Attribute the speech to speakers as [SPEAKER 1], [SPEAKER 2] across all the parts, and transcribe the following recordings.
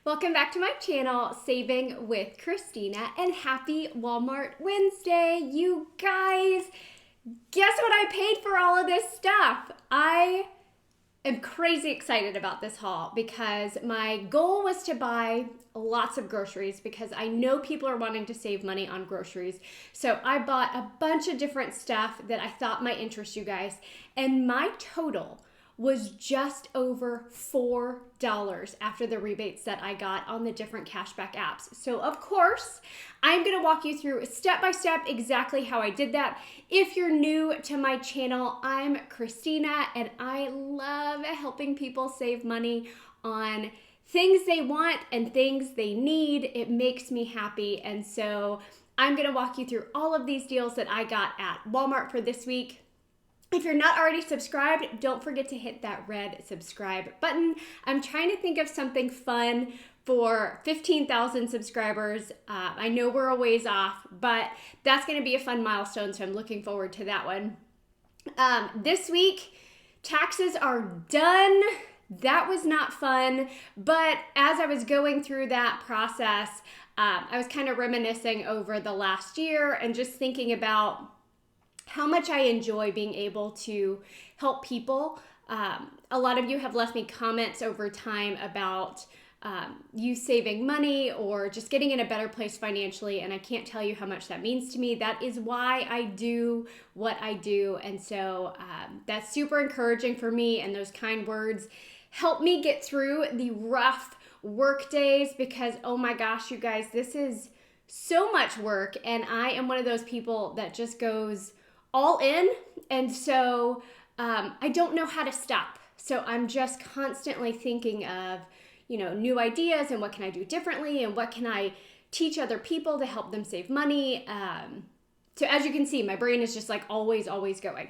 [SPEAKER 1] Welcome back to my channel, Saving with Christina, and happy Walmart Wednesday. You guys, guess what I paid for all of this stuff? I am crazy excited about this haul because my goal was to buy lots of groceries because I know people are wanting to save money on groceries. So I bought a bunch of different stuff that I thought might interest you guys, and my total was just over $4 after the rebates that I got on the different cashback apps. So of course, I'm gonna walk you through step by step exactly how I did that. If you're new to my channel, I'm Christina and I love helping people save money on things they want and things they need. It makes me happy. And so I'm gonna walk you through all of these deals that I got at Walmart for this week. If you're not already subscribed, don't forget to hit that red subscribe button. I'm trying to think of something fun for 15,000 subscribers. I know we're a ways off, but that's going to be a fun milestone, so I'm looking forward to that one. This week, taxes are done. That was not fun, but as I was going through that process, I was kind of reminiscing over the last year and just thinking about how much I enjoy being able to help people. A lot of you have left me comments over time about you saving money or just getting in a better place financially, and I can't tell you how much that means to me. That is why I do what I do, and so that's super encouraging for me, and those kind words help me get through the rough work days because, oh my gosh, you guys, this is so much work, and I am one of those people that just goes all in, and so I don't know how to stop. So I'm just constantly thinking of, new ideas and what can I do differently and what can I teach other people to help them save money. So as you can see, my brain is just like always going.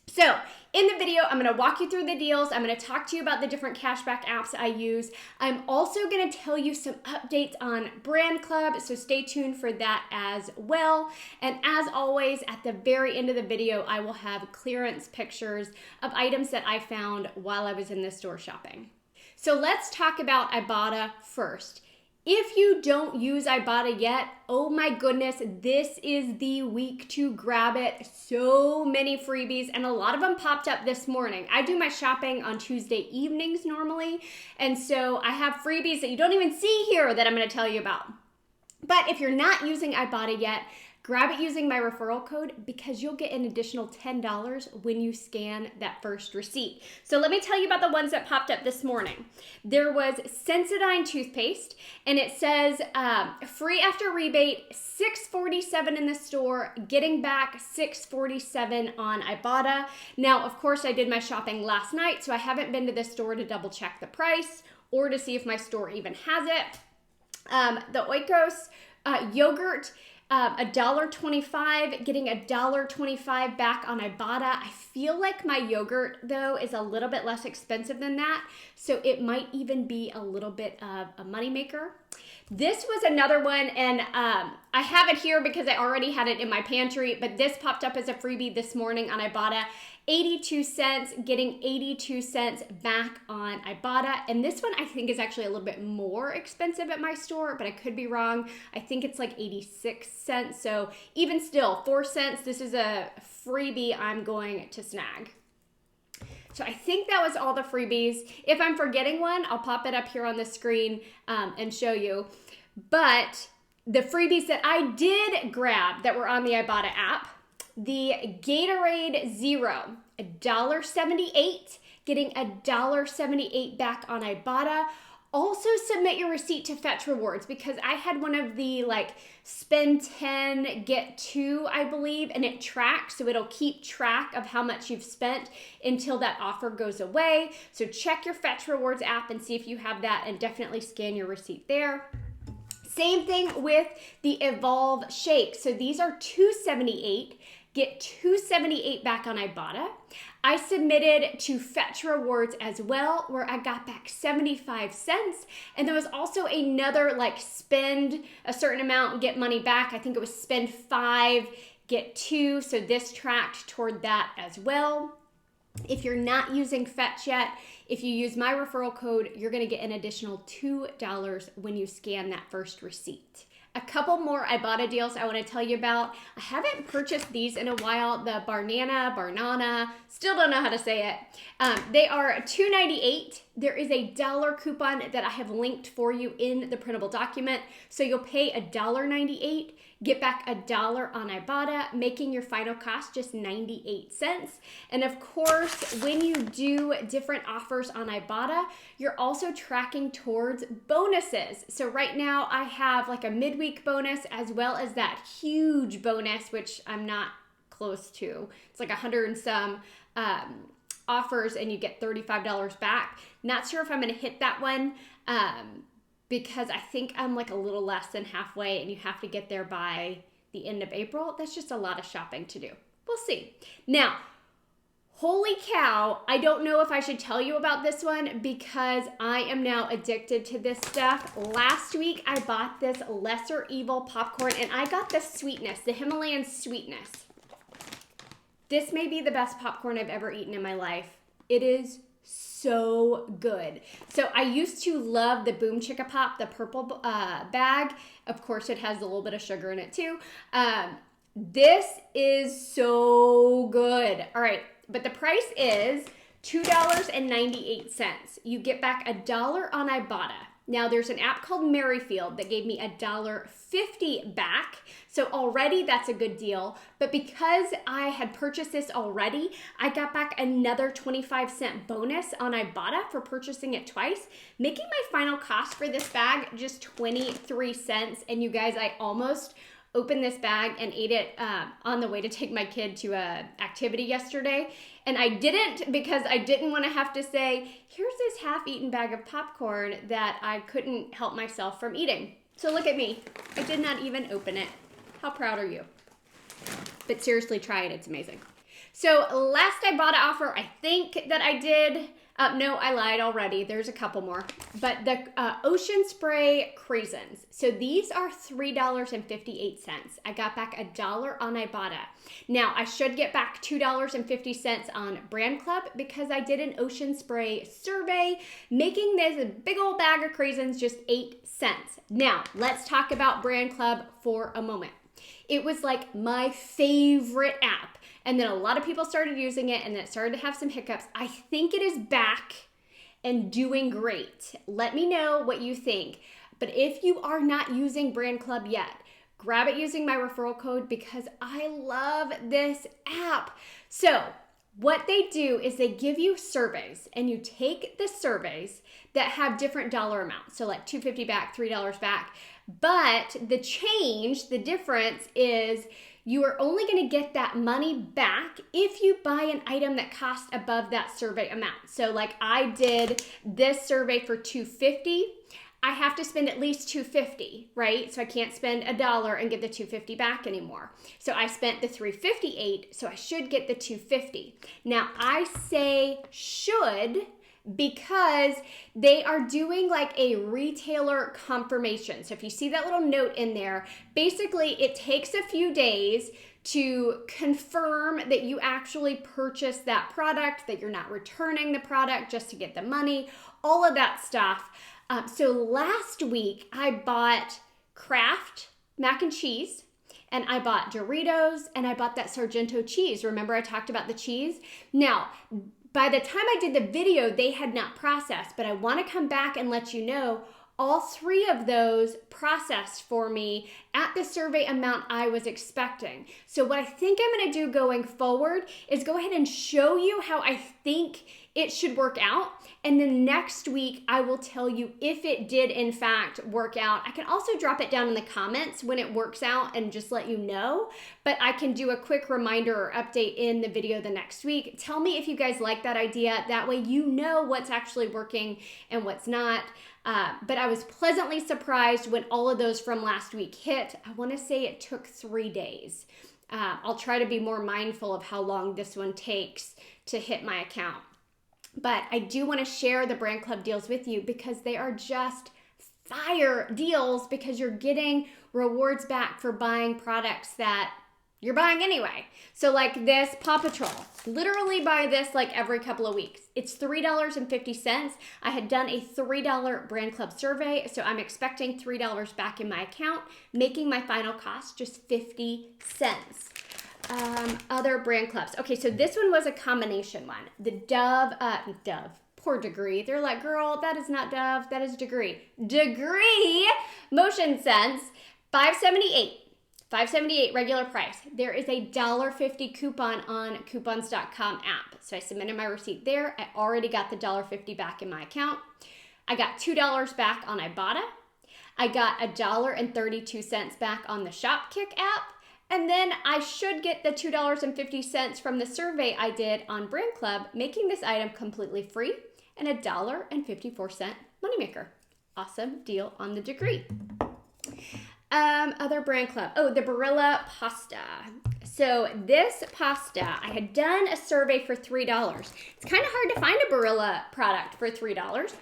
[SPEAKER 1] So in the video, I'm going to walk you through the deals. I'm going to talk to you about the different cashback apps I use. I'm also going to tell you some updates on Brandclub, so stay tuned for that as well. And as always, at the very end of the video, I will have clearance pictures of items that I found while I was in the store shopping. So let's talk about Ibotta first. If you don't use Ibotta yet, oh my goodness, this is the week to grab it. So many freebies, and a lot of them popped up this morning. I do my shopping on Tuesday evenings normally, and so I have freebies that you don't even see here that I'm going to tell you about. But if you're not using Ibotta yet, grab it using my referral code because you'll get an additional $10 when you scan that first receipt. So let me tell you about the ones that popped up this morning. There was Sensodyne toothpaste, and it says free after rebate, $6.47 in the store, getting back $6.47 on Ibotta. Now, of course, I did my shopping last night, so I haven't been to the store to double check the price or to see if my store even has it. The Oikos yogurt, $1.25, getting $1.25 back on Ibotta. I feel like my yogurt, though, is a little bit less expensive than that, so it might even be a little bit of a moneymaker. This was another one, and I have it here because I already had it in my pantry, but this popped up as a freebie this morning on Ibotta. 82 cents, getting 82 cents back on Ibotta. And this one I think is actually a little bit more expensive at my store, but I could be wrong. I think it's like 86 cents. So even still, 4 cents, this is a freebie I'm going to snag. So I think that was all the freebies. If I'm forgetting one, I'll pop it up here on the screen and show you. But the freebies that I did grab that were on the Ibotta app, the Gatorade Zero, $1.78, getting $1.78 back on Ibotta. Also submit your receipt to Fetch Rewards because I had one of the spend 10, get 2, I believe, and it tracks, so it'll keep track of how much you've spent until that offer goes away. So check your Fetch Rewards app and see if you have that, and definitely scan your receipt there. Same thing with the AVRALF shake. So these are $2.78. Get $2.78 back on Ibotta. I submitted to Fetch Rewards as well, where I got back 75 cents. And there was also another spend a certain amount and get money back. I think it was spend 5, get 2. So this tracked toward that as well. If you're not using Fetch yet, if you use my referral code, you're gonna get an additional $2 when you scan that first receipt. A couple more Ibotta deals I want to tell you about. I haven't purchased these in a while. The Barnana, still don't know how to say it. They are $2.98. There is a $1 coupon that I have linked for you in the printable document. So you'll pay $1.98, get back $1 on Ibotta, making your final cost just 98 cents. And of course, when you do different offers on Ibotta, you're also tracking towards bonuses. So right now I have like a midweek bonus as well as that huge bonus, which I'm not close to. It's like 100 and some offers and you get $35 back. Not sure if I'm gonna hit that one because I think I'm like a little less than halfway and you have to get there by the end of April. That's just a lot of shopping to do. We'll see. Now, holy cow, I don't know if I should tell you about this one because I am now addicted to this stuff. Last week, I bought this Lesser Evil popcorn and I got the sweetness, the Himalayan sweetness. This may be the best popcorn I've ever eaten in my life. It is so good. So I used to love the Boom Chicka Pop, the purple bag. Of course, it has a little bit of sugar in it too. This is so good. All right, but the price is $2.98. You get back $1 on Ibotta. Now there's an app called Merrifield that gave me $1.50 back. So already that's a good deal. But because I had purchased this already, I got back another 25-cent bonus on Ibotta for purchasing it twice, making my final cost for this bag just 23 cents. And you guys, I almost opened this bag and ate it on the way to take my kid to a activity yesterday. And I didn't because I didn't want to have to say, here's this half-eaten bag of popcorn that I couldn't help myself from eating. So look at me. I did not even open it. How proud are you? But seriously, try it. It's amazing. So last Ibotta offer, I think that I did. No, I lied already. There's a couple more. But the Ocean Spray Craisins. So these are $3.58. I got back $1 on Ibotta. Now, I should get back $2.50 on Brandclub because I did an Ocean Spray survey, making this big old bag of Craisins just 8 cents. Now, let's talk about Brandclub for a moment. It was like my favorite app. And then a lot of people started using it and then it started to have some hiccups. I think it is back and doing great. Let me know what you think. But if you are not using Brandclub yet, grab it using my referral code because I love this app. So what they do is they give you surveys and you take the surveys that have different dollar amounts. So like $2.50 back, $3 back. But the difference is you are only going to get that money back if you buy an item that costs above that survey amount. So like I did this survey for $2.50. I have to spend at least $2.50, right? So I can't spend $1 and get the $2.50 back anymore. So I spent the $3.58, so I should get the $2.50. Now I say should because they are doing like a retailer confirmation. So if you see that little note in there, basically it takes a few days to confirm that you actually purchased that product, that you're not returning the product just to get the money, all of that stuff. So last week I bought Kraft mac and cheese, and I bought Doritos, and I bought that Sargento cheese. Remember I talked about the cheese? Now, by the time I did the video, they had not processed, but I want to come back and let you know all 3 of those processed for me at the survey amount I was expecting. So what I think I'm going to do going forward is go ahead and show you how I think it should work out. And then next week, I will tell you if it did in fact work out. I can also drop it down in the comments when it works out and just let you know. But I can do a quick reminder or update in the video the next week. Tell me if you guys like that idea. That way you know what's actually working and what's not. But I was pleasantly surprised when all of those from last week hit. I want to say it took 3 days. I'll try to be more mindful of how long this one takes to hit my account. But I do want to share the Brandclub deals with you because they are just fire deals because you're getting rewards back for buying products that you're buying anyway. So like this Paw Patrol, literally buy this like every couple of weeks. It's $3.50. I had done a $3 Brandclub survey, so I'm expecting $3 back in my account, making my final cost just 50 cents. Other Brandclubs. Okay, so this one was a combination one. The Dove, poor Degree. They're like, girl, that is not Dove, that is Degree. Degree Motion Sense, $5.78 regular price. There is a $1.50 coupon on coupons.com app. So I submitted my receipt there. I already got the $1.50 back in my account. I got $2 back on Ibotta. I got $1.32 back on the Shopkick app. And then I should get the $2.50 from the survey I did on Brandclub, making this item completely free and a $1.54 moneymaker. Awesome deal on the Degree. Other Brandclub. Oh, the Barilla pasta. So this pasta, I had done a survey for $3. It's kind of hard to find a Barilla product for $3,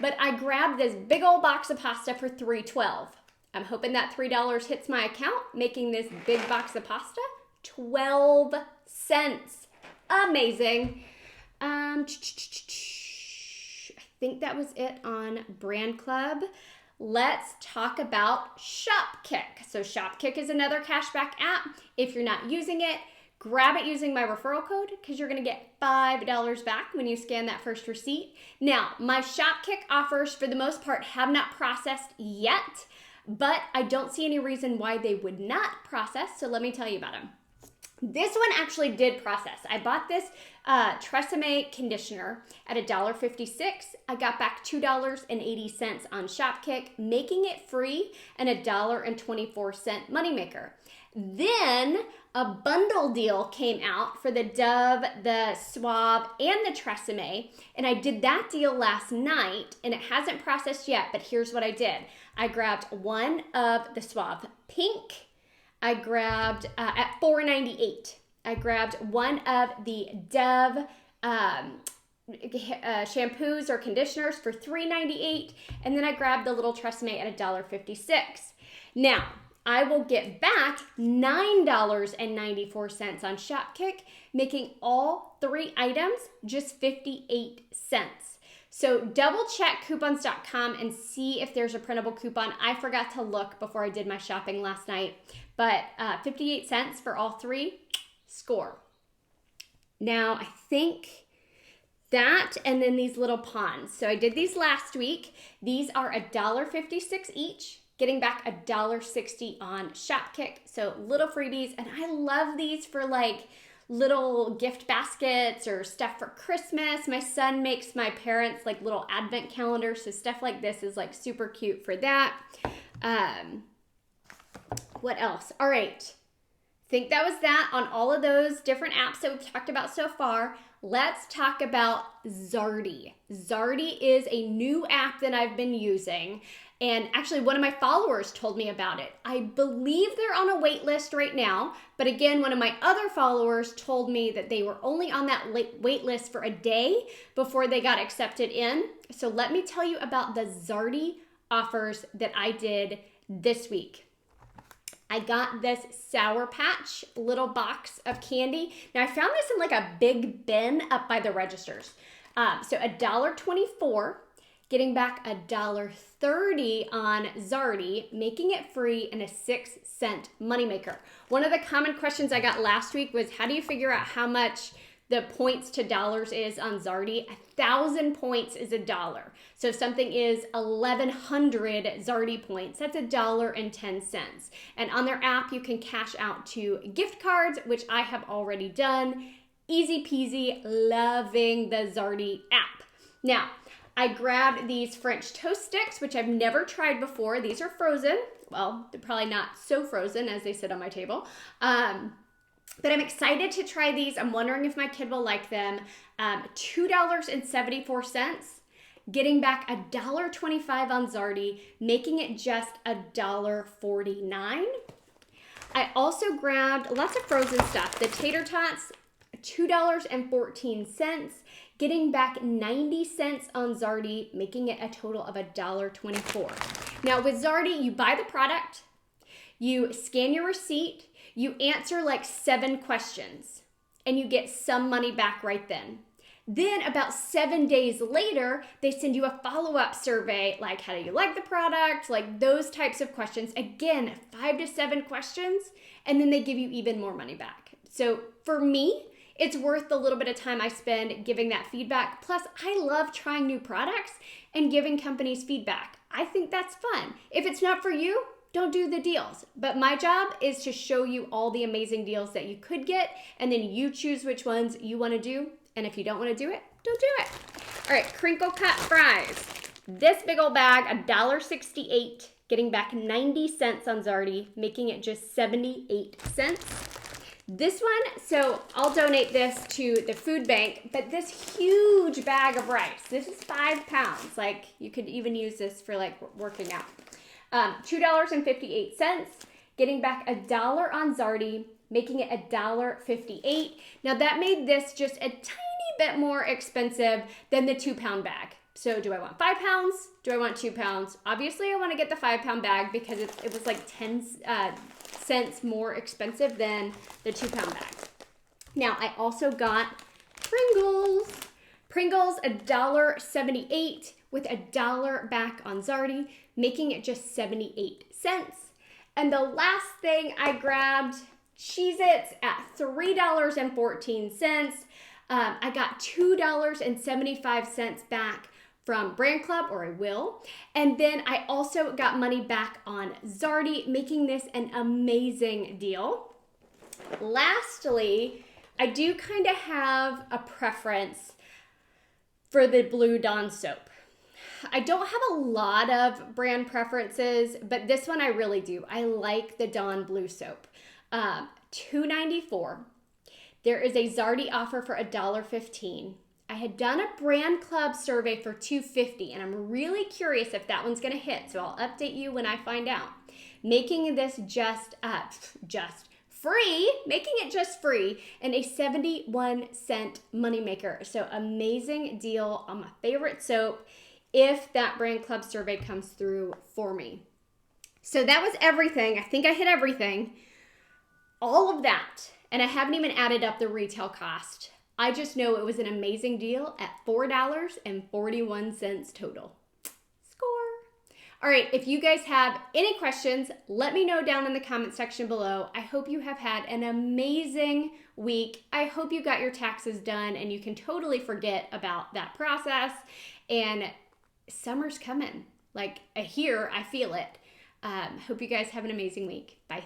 [SPEAKER 1] but I grabbed this big old box of pasta for $3.12. I'm hoping that $3 hits my account, making this big box of pasta 12 cents. Amazing. I think that was it on Brandclub. Let's talk about Shopkick. So Shopkick is another cashback app. If you're not using it, grab it using my referral code because you're going to get $5 back when you scan that first receipt. Now, my Shopkick offers for the most part have not processed yet, but I don't see any reason why they would not process, so let me tell you about them. This one actually did process. I bought this Tresemme conditioner at $1.56. I got back $2.80 on Shopkick, making it free and a $1.24 moneymaker. Then a bundle deal came out for the Dove, the Suave, and the Tresemme, and I did that deal last night, and it hasn't processed yet, but here's what I did. I grabbed one of the Suave Pink. I grabbed at $4.98. I grabbed one of the Dove shampoos or conditioners for $3.98, and then I grabbed the little Tresemme at $1.56. Now, I will get back $9.94 on Shopkick, making all three items just 58 cents. So double check coupons.com and see if there's a printable coupon. I forgot to look before I did my shopping last night, but 58 cents for all three, score. Now I think that and then these little pawns. So I did these last week. These are $1.56 each, getting back $1.60 on Shopkick. So little freebies, and I love these for like little gift baskets or stuff for Christmas. My son makes my parents like little advent calendars, so stuff like this is like super cute for that. What else? All right. Think that was that on all of those different apps that we've talked about so far. Let's talk about Zardi. Zardi is a new app that I've been using, and actually one of my followers told me about it. I believe they're on a wait list right now, but again, one of my other followers told me that they were only on that wait list for a day before they got accepted in. So let me tell you about the Zardi offers that I did this week. I got this Sour Patch little box of candy. Now I found this in like a big bin up by the registers. So $1.24, getting back $1.30 on Zardi, making it free and a 6-cent moneymaker. One of the common questions I got last week was, how do you figure out how much the points to dollars is on Zardi? 1,000 points is $1. So if something is 1,100 Zardi points, that's $1.10. And on their app, you can cash out to gift cards, which I have already done. Easy peasy, loving the Zardi app. Now, I grabbed these French toast sticks, which I've never tried before. These are frozen. Well, they're probably not so frozen as they sit on my table. But I'm excited to try these. I'm wondering if my kid will like them. $2.74, getting back $1.25 on Zardi, making it just $1.49. I also grabbed lots of frozen stuff. The tater tots, $2.14, getting back 90 cents on Zardi, making it a total of $1.24. Now with Zardi, you buy the product, you scan your receipt, You answer like 7 questions and you get some money back right then. Then about 7 days later, they send you a follow-up survey, like how do you like the product, like those types of questions. Again, 5 to 7 questions, and then they give you even more money back. So for me, it's worth the little bit of time I spend giving that feedback. Plus, I love trying new products and giving companies feedback. I think that's fun. If it's not for you, don't do the deals. But my job is to show you all the amazing deals that you could get, and then you choose which ones you want to do. And if you don't want to do it, don't do it. All right, crinkle cut fries. This big old bag, $1.68, getting back 90 cents on Zardi, making it just 78 cents. This one, so I'll donate this to the food bank, but this huge bag of rice, this is 5 pounds. Like you could even use this for like working out. $2.58, getting back $1 on Zardi, making it $1.58. Now that made this just a tiny bit more expensive than the 2-pound bag. So do I want 5 pounds? Do I want 2 pounds? Obviously I want to get the 5-pound bag because it was like 10 cents more expensive than the 2-pound bag. Now I also got Pringles. Pringles, $1.78 with $1 back on Zardi, making it just 78 cents. And the last thing I grabbed, Cheez-Its at $3.14. I got $2.75 back from Brandclub, or I will. And then I also got money back on Zardi, making this an amazing deal. Lastly, I do kind of have a preference for the Blue Dawn soap. I don't have a lot of brand preferences, but this one I really do. I like the Dawn Blue soap. $2.94. There is a Zardi offer for $1.15. I had done a Brandclub survey for $2.50, and I'm really curious if that one's gonna hit, so I'll update you when I find out. Making this just free, making it just free, and a 71-cent moneymaker. So amazing deal on my favorite soap if that Brandclub survey comes through for me. So that was everything. I think I hit everything. All of that, and I haven't even added up the retail cost. I just know it was an amazing deal at $4.41 total. Score. All right, if you guys have any questions, let me know down in the comment section below. I hope you have had an amazing week. I hope you got your taxes done and you can totally forget about that process. And summer's coming. Like here, I feel it. Hope you guys have an amazing week. Bye.